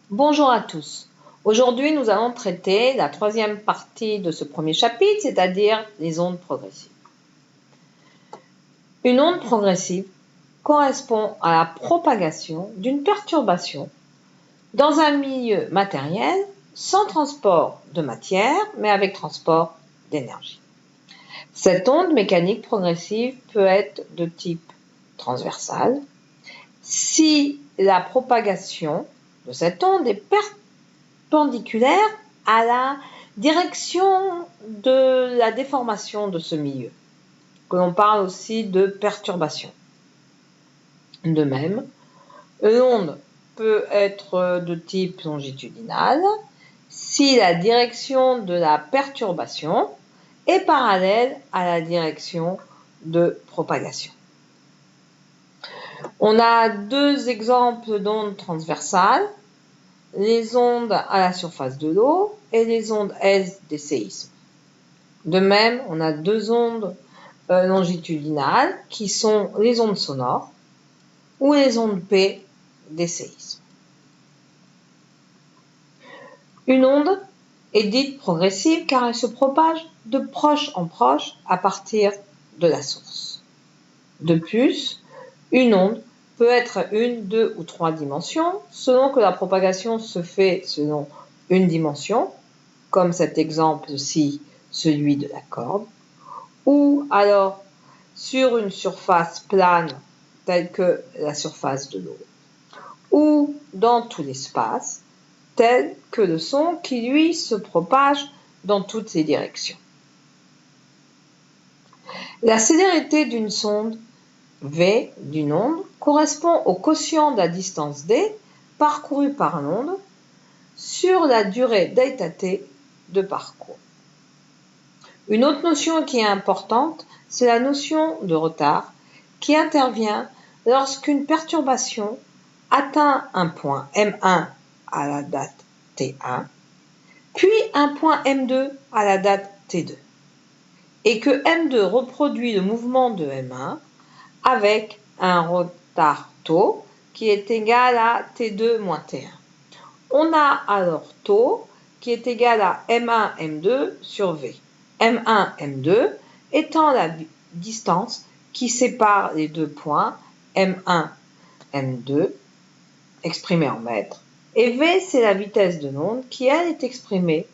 Bonjour à tous. Aujourd'hui, nous allons traiter la troisième partie de ce premier chapitre, c'est-à-dire les ondes progressives. Une onde progressive correspond à la propagation d'une perturbation dans un milieu matériel sans transport de matière, mais avec transport d'énergie. Cette onde mécanique progressive peut être de type transversale si la propagation de cette onde est perpendiculaire à la direction de la déformation de ce milieu, que l'on parle aussi de perturbation. De même, l'onde peut être de type longitudinal si la direction de la perturbation est parallèle à la direction de propagation. On a deux exemples d'ondes transversales, les ondes à la surface de l'eau et les ondes S des séismes. De même, on a deux ondes longitudinales qui sont les ondes sonores ou les ondes P des séismes. Une onde est dite progressive car elle se propage de proche en proche à partir de la source. De plus, une onde peut être une, deux ou trois dimensions selon que la propagation se fait selon une dimension, comme cet exemple-ci, celui de la corde, ou alors sur une surface plane telle que la surface de l'eau, ou dans tout l'espace, tel que le son qui, lui, se propage dans toutes les directions. La célérité d'une sonde V d'une onde correspond au quotient de la distance d parcourue par l'onde sur la durée ΔT de parcours. Une autre notion qui est importante, c'est la notion de retard qui intervient lorsqu'une perturbation atteint un point M1 à la date T1, puis un point M2 à la date T2, et que M2 reproduit le mouvement de M1 avec un retard tau qui est égal à T2 moins T1. On a alors tau qui est égal à M1, M2 sur V. M1, M2 étant la distance qui sépare les deux points M1, M2 exprimée en mètres, et V c'est la vitesse de l'onde qui elle est exprimée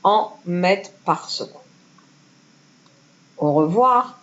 en mètres par seconde. Au revoir.